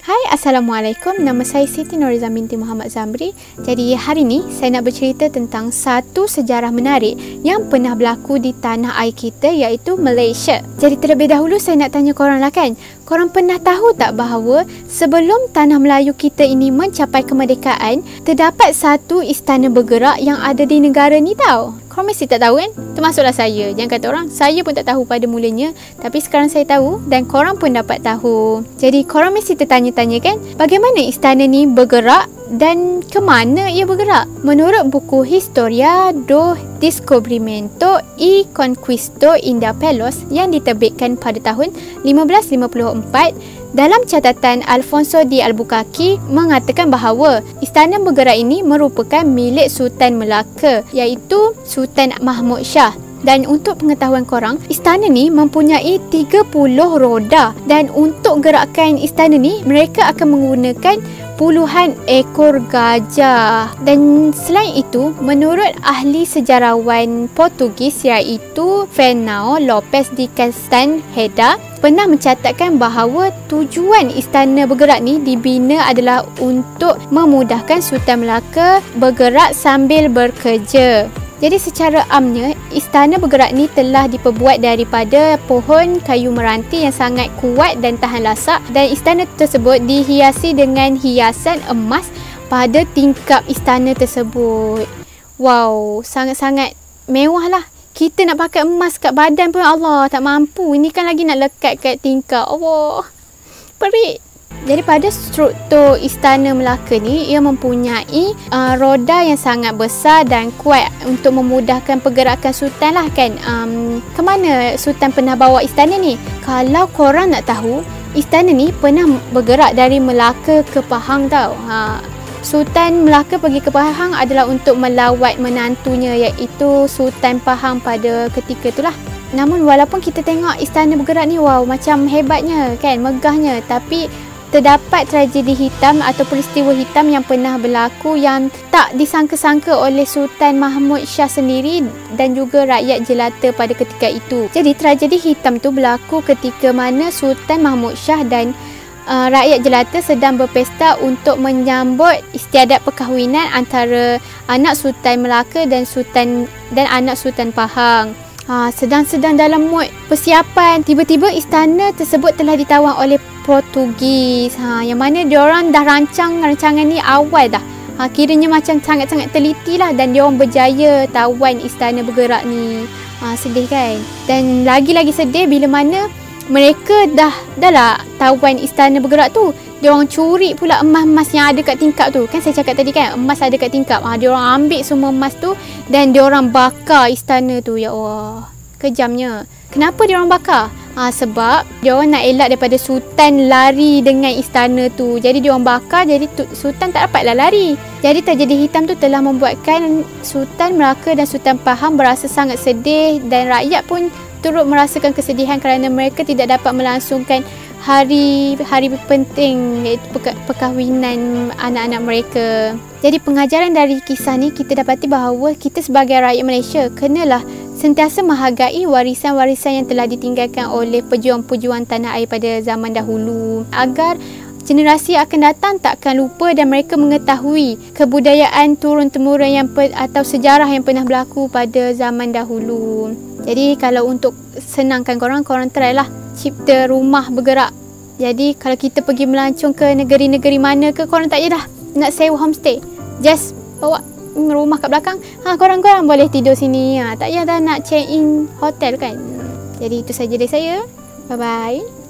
Hai, Assalamualaikum. Nama saya Siti Noriza binti Muhammad Zamri. Jadi hari ni saya nak bercerita tentang satu sejarah menarik yang pernah berlaku di tanah air kita, iaitu Malaysia. Jadi terlebih dahulu saya nak tanya korang lah kan. Korang pernah tahu tak bahawa sebelum tanah Melayu kita ini mencapai kemerdekaan, terdapat satu istana bergerak yang ada di negara ni tau. Korang mesti tak tahu kan? Termasuklah saya. Jangan kata orang, saya pun tak tahu pada mulanya. Tapi sekarang saya tahu dan korang pun dapat tahu. Jadi korang mesti tertanya-tanya kan? Bagaimana istana ni bergerak dan ke mana ia bergerak? Menurut buku Historia do Descobrimento y Conquisto India Pelos yang diterbitkan pada tahun 1554, dalam catatan Alfonso de Albuquerque mengatakan bahawa istana bergerak ini merupakan milik Sultan Melaka, iaitu Sultan Mahmud Shah. Dan untuk pengetahuan korang, istana ni mempunyai 30 roda, dan untuk gerakan istana ni mereka akan menggunakan puluhan ekor gajah. Dan selain itu, menurut ahli sejarawan Portugis iaitu Fernão Lopes de Castanheda, pernah mencatatkan bahawa tujuan istana bergerak ni dibina adalah untuk memudahkan Sultan Melaka bergerak sambil bekerja. Jadi secara amnya, istana bergerak ni telah diperbuat daripada pohon kayu meranti yang sangat kuat dan tahan lasak, dan istana tersebut dihiasi dengan hiasan emas pada tingkap istana tersebut. Wow, sangat-sangat mewah lah. Kita nak pakai emas kat badan pun Allah tak mampu. Ini kan lagi nak lekat kat tingkap. Allah, perik. Jadi pada struktur istana Melaka ni, ia mempunyai roda yang sangat besar dan kuat untuk memudahkan pergerakan sultan lah kan. Kemana sultan pernah bawa istana ni? Kalau korang nak tahu, istana ni pernah bergerak dari Melaka ke Pahang tau. Sultan Melaka pergi ke Pahang adalah untuk melawat menantunya, iaitu Sultan Pahang pada ketika itulah. Namun walaupun kita tengok istana bergerak ni, wow, macam hebatnya kan, megahnya, tapi terdapat tragedi hitam atau peristiwa hitam yang pernah berlaku yang tak disangka-sangka oleh Sultan Mahmud Shah sendiri dan juga rakyat jelata pada ketika itu. Jadi tragedi hitam tu berlaku ketika mana Sultan Mahmud Shah dan rakyat jelata sedang berpesta untuk menyambut istiadat perkahwinan antara anak Sultan Melaka dan anak Sultan Pahang. Sedang-sedang dalam mood persiapan, tiba-tiba istana tersebut telah ditawan oleh Portugis. Yang mana diorang dah rancang rancangan ni awal dah. Kiranya macam sangat-sangat teliti lah, dan diorang berjaya tawan istana bergerak ni. Sedih kan? Dan lagi-lagi sedih bila mana mereka dah lah tawan istana bergerak tu. Diorang curi pula emas-emas yang ada kat tingkap tu. Kan saya cakap tadi kan, emas ada kat tingkap. Diorang ambil semua emas tu dan diorang bakar istana tu. Ya Allah, kejamnya. Kenapa diorang bakar? Sebab diorang nak elak daripada sultan lari dengan istana tu. Jadi diorang bakar, jadi sultan tak dapatlah lari. Jadi tragedi hitam tu telah membuatkan Sultan Melaka dan Sultan Pahang berasa sangat sedih, dan rakyat pun turut merasakan kesedihan kerana mereka tidak dapat melangsungkan hari penting, iaitu perkahwinan anak-anak mereka. Jadi pengajaran dari kisah ni, kita dapati bahawa kita sebagai rakyat Malaysia kenalah sentiasa menghargai warisan-warisan yang telah ditinggalkan oleh pejuang-pejuang tanah air pada zaman dahulu, agar generasi akan datang takkan lupa dan mereka mengetahui kebudayaan turun-temurun atau sejarah yang pernah berlaku pada zaman dahulu. Jadi kalau untuk senangkan korang try lah cipta rumah bergerak. Jadi kalau kita pergi melancong ke negeri-negeri mana ke, korang tak payah dah nak sewa homestay, just bawa rumah kat belakang. Korang boleh tidur sini. Tak payah dah nak check in hotel kan. Jadi itu saja dari saya. Bye bye.